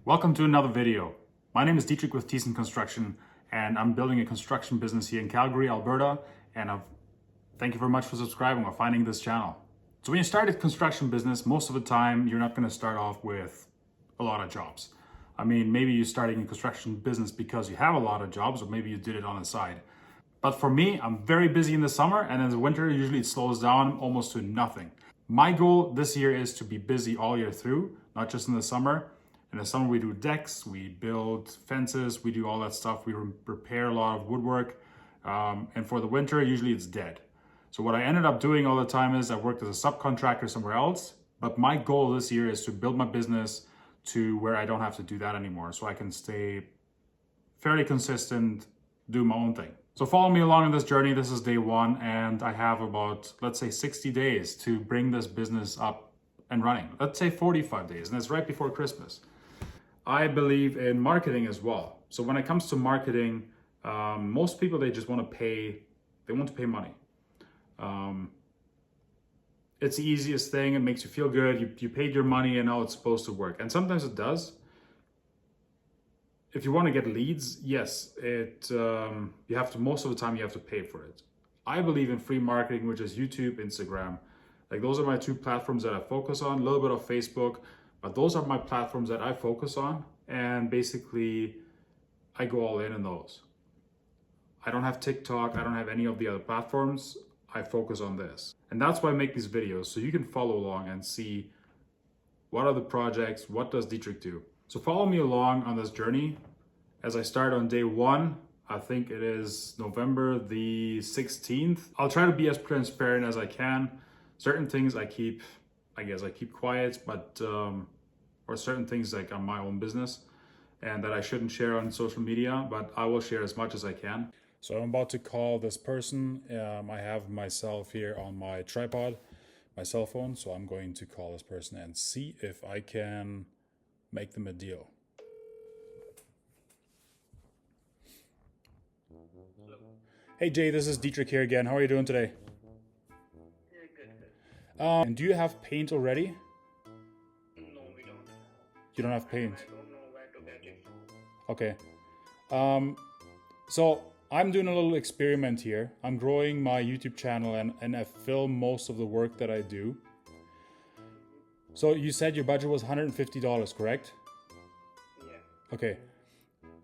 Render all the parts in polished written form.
Welcome to another video. My name is Dietrich with Tiessen Construction, and I'm building a construction business here in Calgary, Alberta, and thank you very much for subscribing or finding this channel. So when you start a construction business, most of the time, you're not going to start off with a lot of jobs. I mean, maybe you're starting a construction business because you have a lot of jobs, or maybe you did it on the side. But for me, I'm very busy in the summer, and in the winter, usually it slows down almost to nothing. My goal this year is to be busy all year through, not just in the summer. In the summer, we do decks, we build fences, we do all that stuff. We repair a lot of woodwork. And for the winter, usually it's dead. So what I ended up doing all the time is I worked as a subcontractor somewhere else. But my goal this year is to build my business to where I don't have to do that anymore. So I can stay fairly consistent, do my own thing. So follow me along on this journey. This is day one, and I have about, let's say 60 days to bring this business up and running. Let's say 45 days, and it's right before Christmas. I believe in marketing as well. So when it comes to marketing, most people, they just want to pay, they want to pay money. It's the easiest thing. It makes you feel good. You paid your money and now it's supposed to work. And sometimes it does. If you want to get leads, yes, you have to, most of the time you have to pay for it. I believe in free marketing, which is YouTube, Instagram. Like those are my two platforms that I focus on, a little bit of Facebook. But those are my platforms that I focus on, and basically I go all in those. I don't have TikTok, I don't have any of the other platforms. I focus on this. And that's why I make these videos, so you can follow along and see what are the projects, what does Dietrich do. So follow me along on this journey as I start on day one. I think it is November the 16th. I'll try to be as transparent as I can. Certain things I keep quiet, but or certain things like on my own business and that I shouldn't share on social media, but I will share as much as I can. So I'm about to call this person. I have myself here on my tripod, my cell phone. So I'm going to call this person and see if I can make them a deal. Hey Jay, this is Dietrich here again. How are you doing today? And do you have paint already? No, we don't. You don't have paint? I don't know where to get it. Okay. So I'm doing a little experiment here. I'm growing my YouTube channel and I film most of the work that I do. So you said your budget was $150, correct? Yeah. Okay.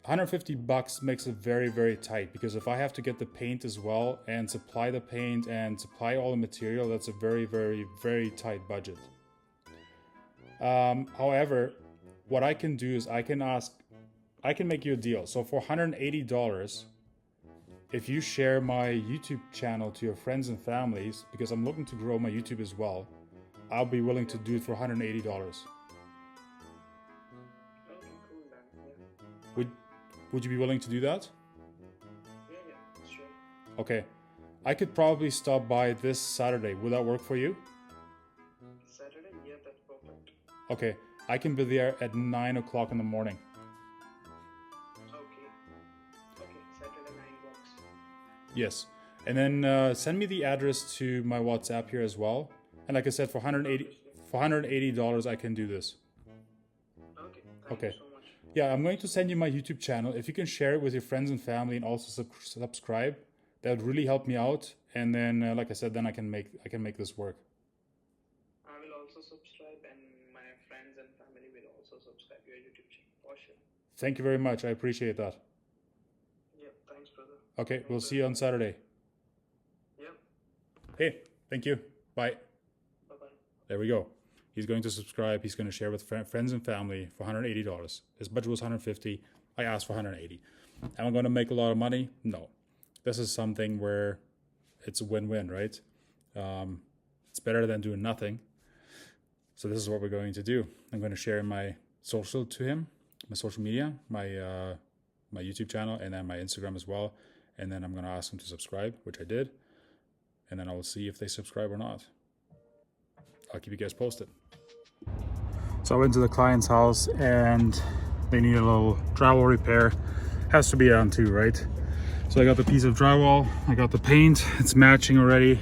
$150 makes it very, very tight, because if I have to get the paint as well and supply the paint and supply all the material, that's a very, very, very tight budget. However, what I can do is I can make you a deal. So for $180, if you share my YouTube channel to your friends and families, because I'm looking to grow my YouTube as well, I'll be willing to do it for $180. Okay, cool then. Yeah. Would you be willing to do that? Yeah, sure. Okay. I could probably stop by this Saturday. Would that work for you? Saturday? Yeah, that's perfect. Okay. I can be there at 9 o'clock in the morning. Okay, Saturday 9 works. Yes. And then send me the address to my WhatsApp here as well. And like I said, for $180, I can do this. Okay, thank Okay. you so much. Yeah, I'm going to send you my YouTube channel. If you can share it with your friends and family and also subscribe, that would really help me out. And then, like I said, then I can make this work. I will also subscribe, and my friends and family will also subscribe to your YouTube channel for sure. Thank you very much. I appreciate that. Yeah, thanks, brother. Okay, we'll see you on Saturday. Yeah, Hey, thank you. Bye. bye-bye. There we go. He's going to subscribe. He's going to share with friends and family for $180. His budget was $150. I asked for $180. Am I going to make a lot of money? No. This is something where it's a win-win, right? It's better than doing nothing. So this is what we're going to do. I'm going to share my social to him, my social media, my YouTube channel, and then my Instagram as well. And then I'm going to ask him to subscribe, which I did. And then I will see if they subscribe or not. I'll keep you guys posted. So I went to the client's house and they need a little drywall repair. Has to be done too, right? So I got the piece of drywall, I got the paint, it's matching already.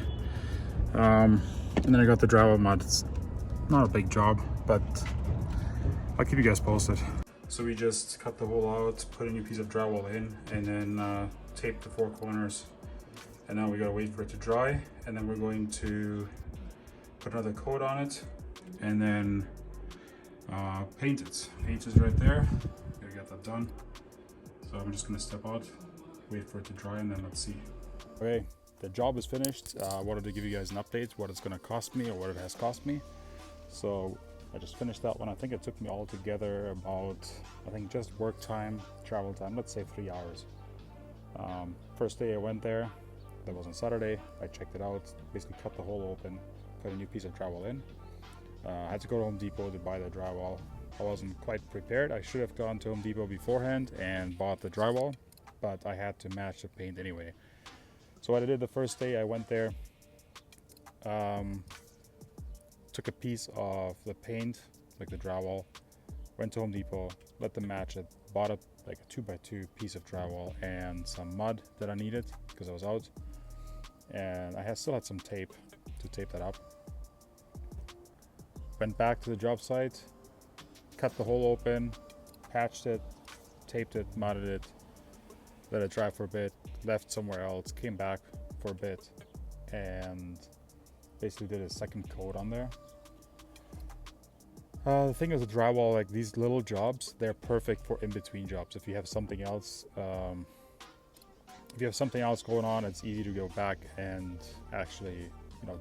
And then I got the drywall mud. It's not a big job, but I'll keep you guys posted. So we just cut the hole out, put a new piece of drywall in, and then tape the four corners. And now we gotta wait for it to dry, and then we're going to put another coat on it, and then paint it. Paint is right there. Gotta get that done. So I'm just gonna step out, wait for it to dry, and then let's see. Okay, the job is finished. I wanted to give you guys an update, what it's gonna cost me or what it has cost me. So I just finished that one. I think it took me all together about, I think just work time, travel time, let's say 3 hours. First day I went there, that was on Saturday. I checked it out, basically cut the hole open, put a new piece of drywall in. I had to go to Home Depot to buy the drywall. I wasn't quite prepared. I should have gone to Home Depot beforehand and bought the drywall, but I had to match the paint anyway. So what I did the first day I went there, took a piece of the paint, like the drywall, went to Home Depot, let them match it, bought a like a 2x2 piece of drywall and some mud that I needed because I was out, and I still had some tape to tape that up. Went back to the job site, cut the hole open, patched it, taped it, mudded it, let it dry for a bit, left somewhere else, came back for a bit, and basically did a second coat on there. The thing is, the drywall, like these little jobs, they're perfect for in-between jobs. If you have something else, going on, it's easy to go back and actually,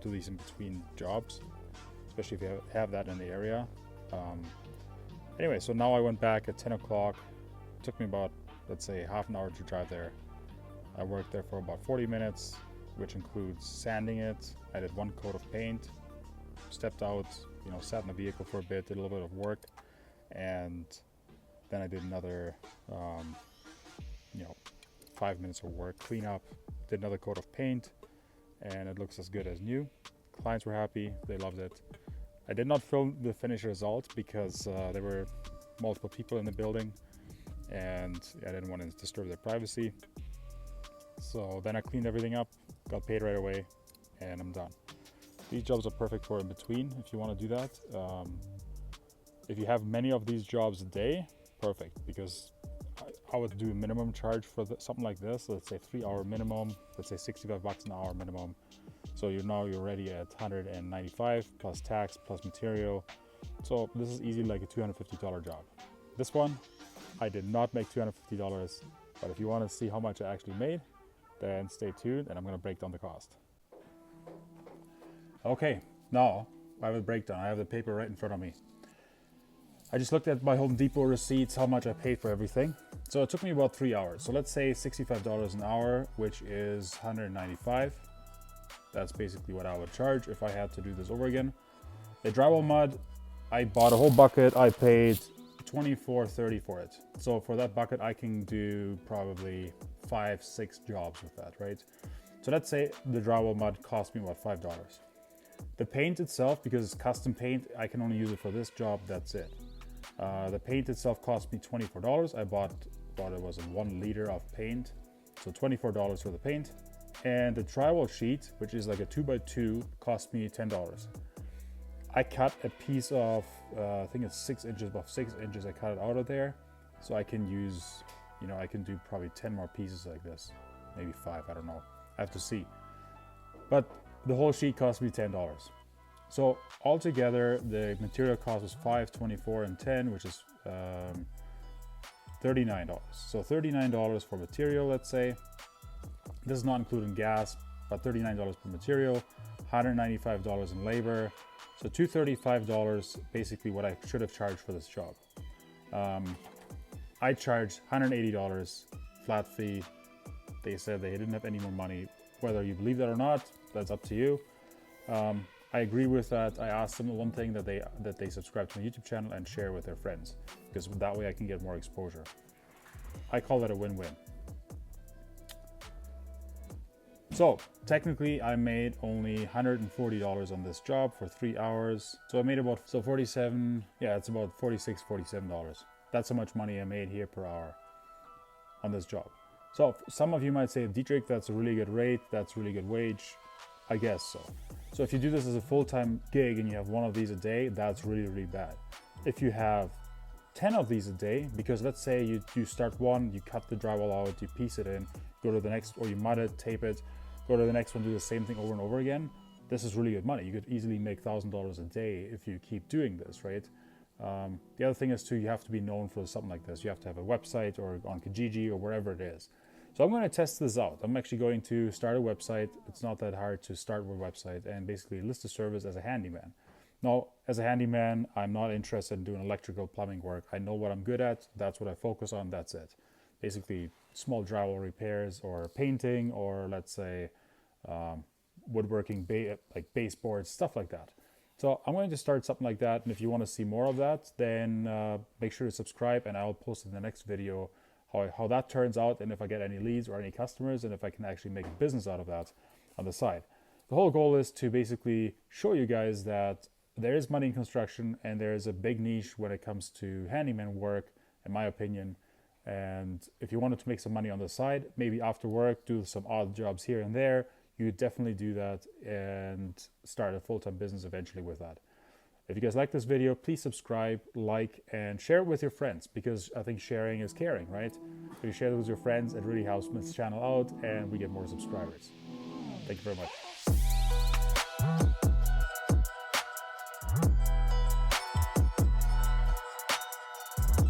do these in-between jobs, especially if you have that in the area. Anyway, so now I went back at 10 o'clock. It took me about, let's say, half an hour to drive there. I worked there for about 40 minutes, which includes sanding it. I did one coat of paint, stepped out, sat in the vehicle for a bit, did a little bit of work, and then I did another 5 minutes of work, clean up, did another coat of paint, and it looks as good as new. Clients were happy, they loved it. I did not film the finished result because there were multiple people in the building and I didn't want to disturb their privacy. So then I cleaned everything up, got paid right away, and I'm done. These jobs are perfect for in between if you want to do that. If you have many of these jobs a day, perfect, because I would do a minimum charge for something like this. Let's say 3 hour minimum, let's say 65 bucks an hour minimum. So you're already at 195 plus tax plus material. So this is easily like a $250 job. This one, I did not make $250, but if you want to see how much I actually made, then stay tuned and I'm going to break down the cost. Okay, now I have a breakdown. I have the paper right in front of me. I just looked at my Home Depot receipts, how much I paid for everything. So it took me about 3 hours. So let's say $65 an hour, which is $195. That's basically what I would charge if I had to do this over again. The drywall mud, I bought a whole bucket. I paid $24.30 for it. So for that bucket, I can do probably 5-6 jobs with that, right? So let's say the drywall mud cost me about $5. The paint itself, because it's custom paint, I can only use it for this job, that's it. The paint itself cost me $24. I bought it was a 1 liter of paint, so $24 for the paint. And the drywall sheet, which is like a 2x2, cost me $10. I cut a piece of, I think it's 6 inches, about 6 inches, I cut it out of there. So I can use, I can do probably 10 more pieces like this, maybe 5, I don't know. I have to see. But the whole sheet cost me $10. So altogether, the material cost was $5, $24, and $10, which is $39. So $39 for material, let's say. This is not including gas, but $39 per material, $195 in labor. So $235, basically what I should have charged for this job. I charged $180 flat fee. They said they didn't have any more money. Whether you believe that or not, that's up to you. I agree with that. I asked them one thing, that they subscribe to my YouTube channel and share with their friends, because that way I can get more exposure. I call that a win-win. So technically I made only $140 on this job for 3 hours. So I made about, so 47, yeah, it's about $46, $47. That's how much money I made here per hour on this job. So some of you might say, Dietrich, that's a really good rate, that's really good wage. I guess so. So if you do this as a full-time gig and you have one of these a day, that's really, really bad. If you have 10 of these a day, because let's say you start one, you cut the drywall out, you piece it in, go to the next, or you mud it, tape it, go to the next one, do the same thing over and over again. This is really good money. You could easily make $1,000 a day if you keep doing this, right? The other thing is too, you have to be known for something like this. You have to have a website or on Kijiji or wherever it is. So I'm going to test this out. I'm actually going to start a website. It's not that hard to start a website and basically list a service as a handyman. Now, as a handyman, I'm not interested in doing electrical plumbing work. I know what I'm good at. That's what I focus on. That's it. Basically, small drywall repairs or painting, or let's say woodworking, like baseboards, stuff like that. So I'm going to start something like that. And if you want to see more of that, then make sure to subscribe, and I'll post in the next video how that turns out, and if I get any leads or any customers, and if I can actually make a business out of that on the side. The whole goal is to basically show you guys that there is money in construction, and there is a big niche when it comes to handyman work, in my opinion. And if you wanted to make some money on the side, maybe after work, do some odd jobs here and there, you definitely do that and start a full-time business eventually with that. If you guys like this video, please subscribe, like, and share it with your friends, because I think sharing is caring, right? If you share it with your friends, it really helps this channel out and we get more subscribers. Thank you very much.